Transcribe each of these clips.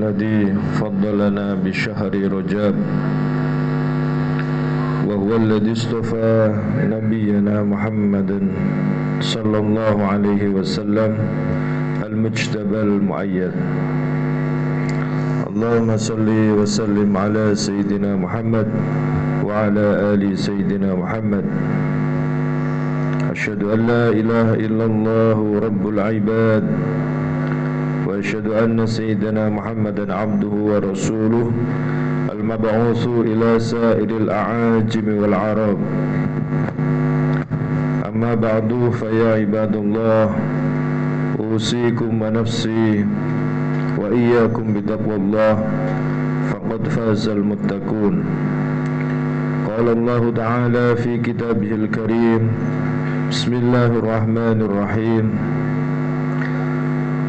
الذي فضلنا بشهر رجب وهو الذي اصطفى نبينا محمد صلى الله عليه وسلم المجتبى المؤيد. اللهم صل وسلم على سيدنا محمد وعلى آل سيدنا محمد. أشهد أن لا إله إلا الله رب العباد وأشهد أن سيدنا محمدا عبده ورسوله المبعوث إلى سائر الأعاجم والعرب. أما بعد فيا عباد الله أوصيكم ونفسي وإياكم بتقوى الله فقد فاز المتقون. قال الله تعالى في كتابه الكريم: بسم الله الرحمن الرحيم.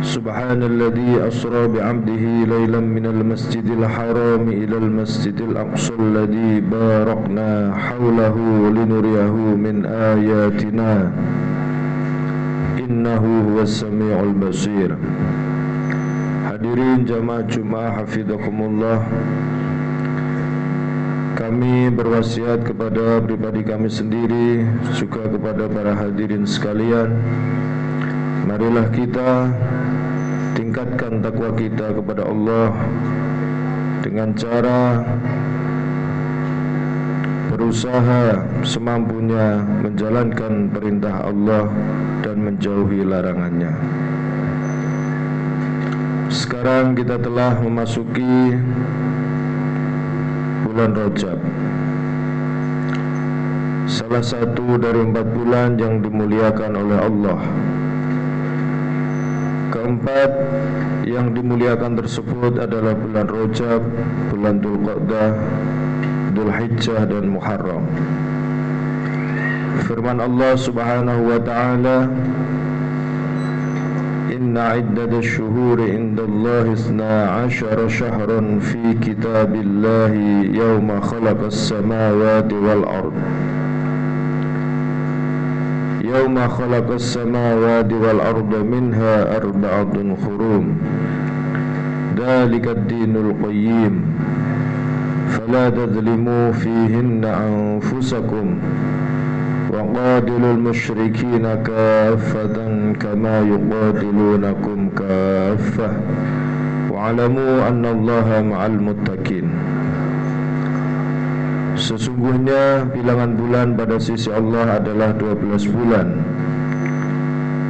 سبحان الذي أسرى بعبده ليلا من المسجد الحرام إلى المسجد الأقصى الذي باركنا حوله لنريه من آياتنا إنه هو السميع البصير. Hadirin jamaah Jumat hafizakumullah, kami berwasiat kepada pribadi kami sendiri, juga kepada para hadirin sekalian, marilah kita tingkatkan takwa kita kepada Allah dengan cara berusaha semampunya menjalankan perintah Allah dan menjauhi larangannya. Sekarang kita telah memasuki bulan Rajab, salah satu dari 4 bulan yang dimuliakan oleh Allah. Keempat yang dimuliakan tersebut adalah bulan Rajab, bulan Dzulqa'dah, Dzulhijjah dan Muharram. Firman Allah Subhanahu wa taala: Inna iddatash shuhuri indallahi 12 syahran fi kitabillahi yawma khalaqas samawati wal ard. Yawma khalaqas samawati wal arda minha arba'atun hurum. Dzalika ad-dinul qayyim. Fala tadhlimu fihinna anfusakum. وقاتلوا المشركين كافة كما يقاتلونكم كافة واعلموا أن الله مع المتقين. Sesungguhnya bilangan bulan pada sisi Allah adalah 12 bulan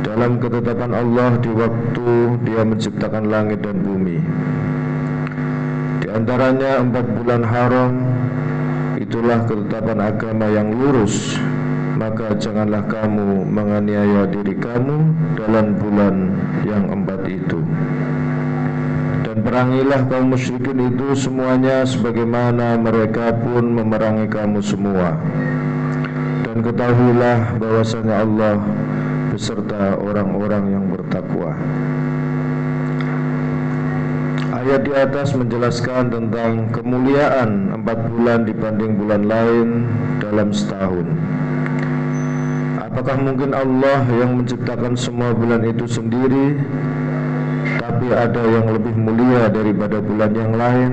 dalam ketetapan Allah di waktu Dia menciptakan langit dan bumi. Di antaranya 4 bulan haram, itulah ketetapan agama yang lurus. Maka janganlah kamu menganiaya diri kamu dalam bulan yang 4 itu. Dan perangilah kaum musyrikin itu semuanya sebagaimana mereka pun memerangi kamu semua. Dan ketahuilah bahwasanya Allah beserta orang-orang yang bertakwa. Ayat di atas menjelaskan tentang kemuliaan 4 bulan dibanding bulan lain dalam setahun. Apakah mungkin Allah yang menciptakan semua bulan itu sendiri, tapi ada yang lebih mulia daripada bulan yang lain?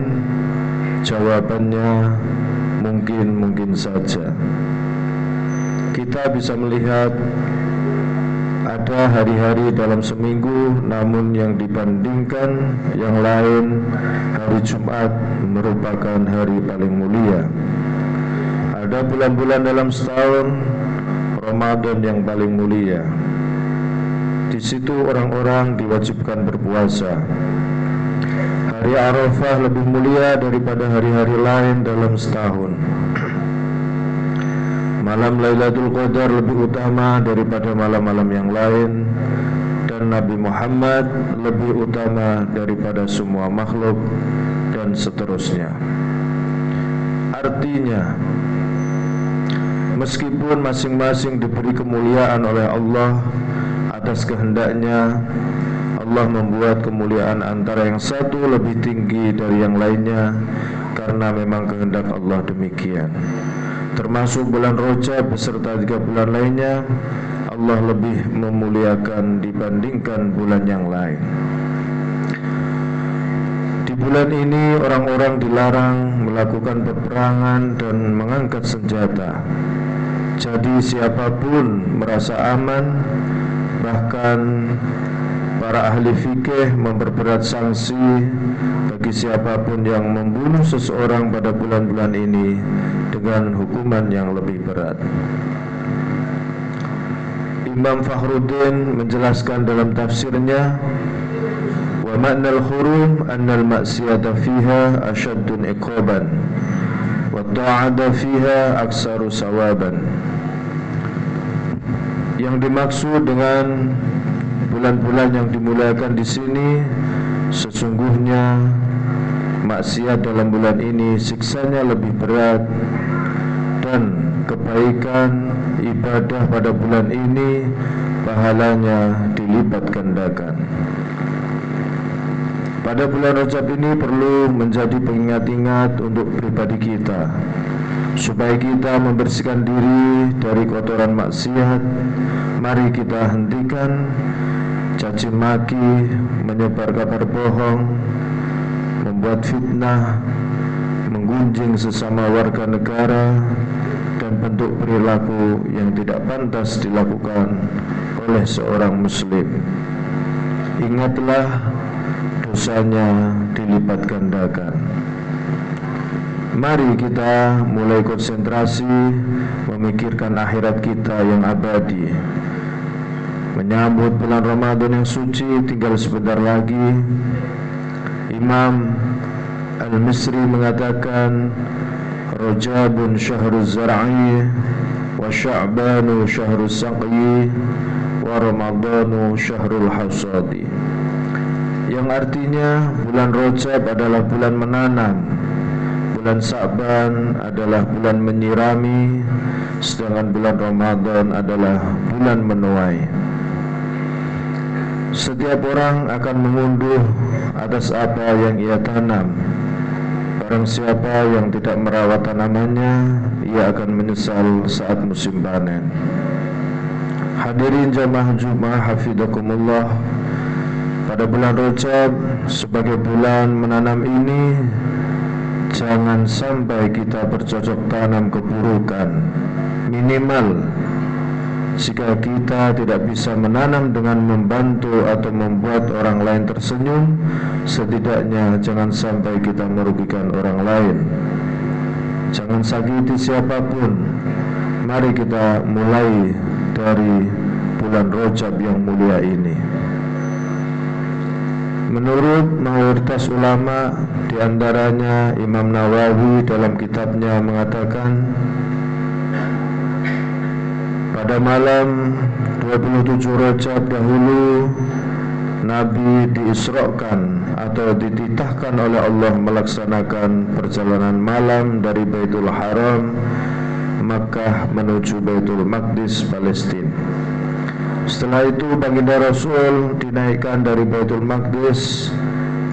Jawabannya mungkin saja. Kita bisa melihat ada hari-hari dalam seminggu, namun yang dibandingkan yang lain, hari Jumat merupakan hari paling mulia. Ada bulan-bulan dalam setahun, Ramadan yang paling mulia. Di situ orang-orang diwajibkan berpuasa. Hari Arafah lebih mulia daripada hari-hari lain dalam setahun. Malam Lailatul Qadar lebih utama daripada malam-malam yang lain. Dan Nabi Muhammad lebih utama daripada semua makhluk, dan seterusnya. Artinya, meskipun masing-masing diberi kemuliaan oleh Allah atas kehendaknya, Allah membuat kemuliaan antara yang satu lebih tinggi dari yang lainnya karena memang kehendak Allah demikian. Termasuk bulan Rajab beserta 3 bulan lainnya, Allah lebih memuliakan dibandingkan bulan yang lain. Di bulan ini orang-orang dilarang melakukan peperangan dan mengangkat senjata. Jadi siapapun merasa aman, bahkan para ahli fikih memperberat sanksi bagi siapapun yang membunuh seseorang pada bulan-bulan ini dengan hukuman yang lebih berat. Imam Fakhruddin menjelaskan dalam tafsirnya, wa ma'nal hurum annal maksiyata fiha asyaddun iqaban wa ta'ada fiha aksaru sawaban. Yang dimaksud dengan bulan-bulan yang dimuliakan di sini, sesungguhnya maksiat dalam bulan ini siksanya lebih berat, dan kebaikan ibadah pada bulan ini pahalanya dilipat gandakan. Pada bulan Rajab ini perlu menjadi pengingat-ingat untuk pribadi kita, supaya kita membersihkan diri dari kotoran maksiat. Mari kita hentikan caci maki, menyebar kabar bohong, membuat fitnah, menggunjing sesama warga negara, dan bentuk perilaku yang tidak pantas dilakukan oleh seorang muslim. Ingatlah, dosanya dilipat gandakan. Mari kita mulai konsentrasi memikirkan akhirat kita yang abadi. Menyambut bulan Ramadan yang suci tinggal sebentar lagi. Imam Al-Misri mengatakan, Rajabun syahruz zar'i wa sya'banu syahruz saqyi wa ramadanu syahrul hasadi. Yang artinya bulan Rajab adalah bulan menanam, bulan Sa'ban adalah bulan menyirami, sedangkan bulan Ramadan adalah bulan menuai. Setiap orang akan mengunduh atas apa yang ia tanam. Barang siapa yang tidak merawat tanamannya, ia akan menyesal saat musim panen. Hadirin jamaah Jumat hafizakumullah, pada bulan Rajab sebagai bulan menanam ini, jangan sampai kita bercocok tanam keburukan. Minimal jika kita tidak bisa menanam dengan membantu atau membuat orang lain tersenyum, setidaknya jangan sampai kita merugikan orang lain. Jangan sakiti siapapun. Mari kita mulai dari bulan Rajab yang mulia ini. Menurut mayoritas ulama, diantaranya Imam Nawawi dalam kitabnya mengatakan, pada malam 27 Rajab dahulu, Nabi diisrokan atau dititahkan oleh Allah melaksanakan perjalanan malam dari Baitul Haram, Makkah menuju Baitul Maqdis, Palestina. Setelah itu baginda Rasul dinaikkan dari Baitul Maqdis,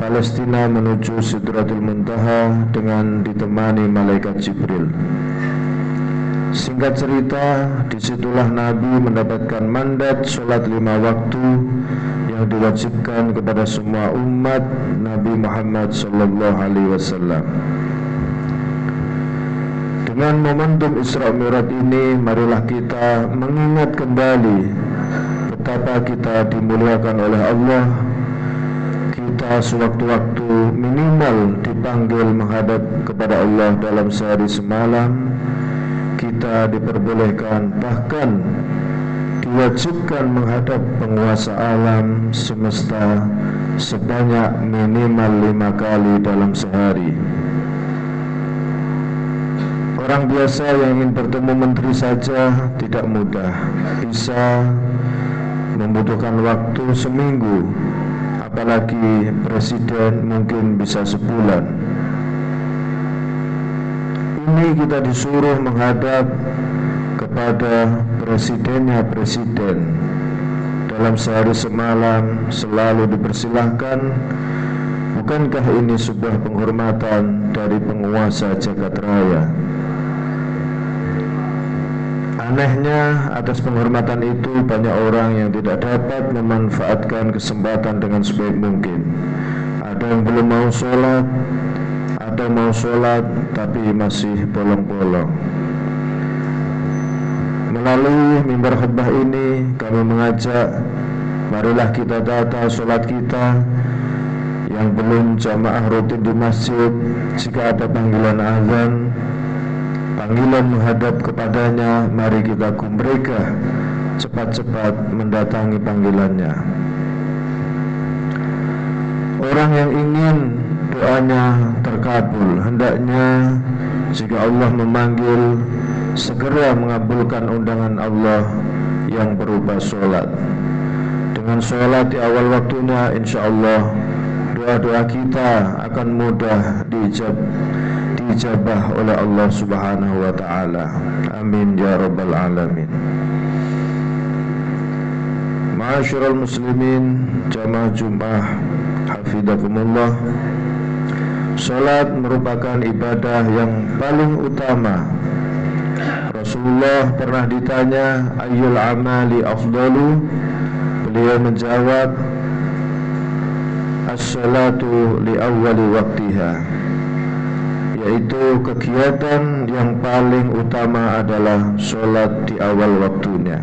Palestina menuju Sidratul Muntaha dengan ditemani malaikat Jibril. Singkat cerita, disitulah Nabi mendapatkan mandat sholat 5 waktu yang diwajibkan kepada semua umat Nabi Muhammad SAW. Dengan momentum Isra Mi'raj ini, marilah kita mengingat kembali betapa kita dimuliakan oleh Allah. Kita sewaktu-waktu minimal dipanggil menghadap kepada Allah dalam sehari semalam. Kita diperbolehkan, bahkan diwajibkan menghadap penguasa alam semesta sebanyak minimal 5 kali dalam sehari. Orang biasa yang ingin bertemu menteri saja tidak mudah, bisa membutuhkan waktu seminggu, apalagi presiden mungkin bisa sebulan. Ini kita disuruh menghadap kepada presidennya presiden dalam sehari semalam, selalu dipersilahkan. Bukankah ini sebuah penghormatan dari penguasa jagat raya? Anehnya, atas penghormatan itu banyak orang yang tidak dapat memanfaatkan kesempatan dengan sebaik mungkin. Ada yang belum mau sholat, ada mau sholat tapi masih bolong-bolong. Melalui mimbar khutbah ini kami mengajak, marilah kita tata sholat kita. Yang belum jamaah rutin di masjid, jika ada panggilan azan, panggilan menghadap kepadanya, mari kita gumregah cepat-cepat mendatangi panggilannya. Orang yang ingin doanya terkabul, hendaknya jika Allah memanggil, segera mengabulkan undangan Allah yang berupa sholat. Dengan sholat di awal waktunya, insya Allah doa-doa kita akan mudah diijabah oleh Allah Subhanahu wa ta'ala. Amin ya rabbal alamin. Ma'asyiral muslimin, jamaah Jumat hafizakumullah. Salat merupakan ibadah yang paling utama. Rasulullah pernah ditanya, ayyul amali afdalu? Beliau menjawab, as-salatu li awwali waktiha, yaitu kegiatan yang paling utama adalah sholat di awal waktunya.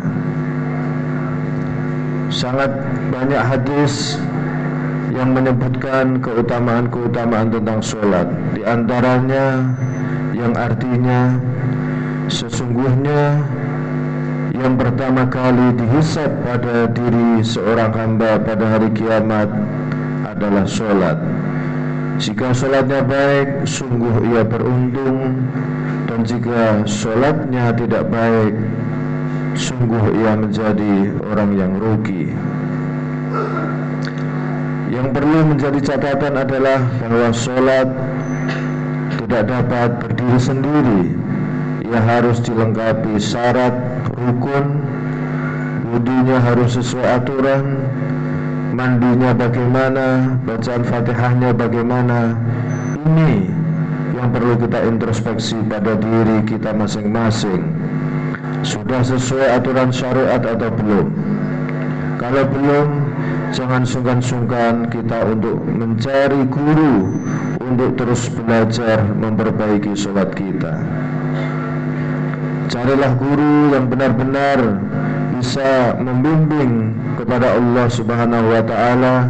Sangat banyak hadis yang menyebutkan keutamaan-keutamaan tentang sholat. Di antaranya yang artinya sesungguhnya yang pertama kali dihisab pada diri seorang hamba pada hari kiamat adalah sholat. Jika sholatnya baik, sungguh ia beruntung, dan jika sholatnya tidak baik, sungguh ia menjadi orang yang rugi. Yang perlu menjadi catatan adalah bahwa sholat tidak dapat berdiri sendiri. Ia harus dilengkapi syarat, rukun, wudunya harus sesuai aturan, mandinya bagaimana, bacaan Fatihahnya bagaimana. Ini yang perlu kita introspeksi pada diri kita masing-masing. Sudah sesuai aturan syariat atau belum? Kalau belum, jangan sungkan-sungkan kita untuk mencari guru untuk terus belajar memperbaiki sholat kita. Carilah guru yang benar-benar bisa membimbing kepada Allah Subhanahu wa ta'ala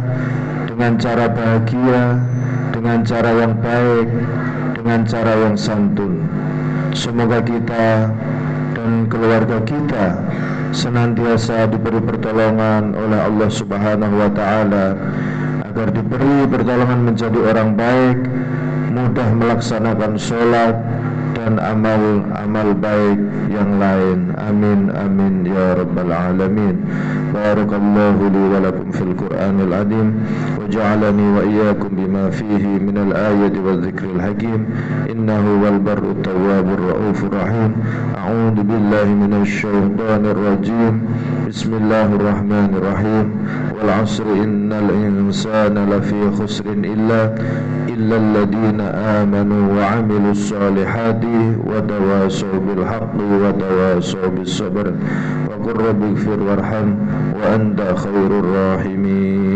dengan cara bahagia, dengan cara yang baik, dengan cara yang santun. Semoga kita dan keluarga kita senantiasa diberi pertolongan oleh Allah Subhanahu wa ta'ala, agar diberi pertolongan menjadi orang baik, mudah melaksanakan sholat dan amal-amal baik yang lain. Amin amin ya rabbal alamin. Barakallahu li wa lakum fil Qur'anil azim wa ja'alani wa iyyakum bima fihi minal ayati wa dzikril hakim. Innahu wal barru tawwabur raufur rahim. A'udzu billahi minasy syaithanir rajim. Bismillahirrahmanirrahim. Wal 'asri innal insana lafi khusrin illa alladhina amanu wa 'amilus solihati wa tawasaw bil haqqi wa tawasaw bis sabr wa qur rabbighfir warham wa anta khairur rahimin.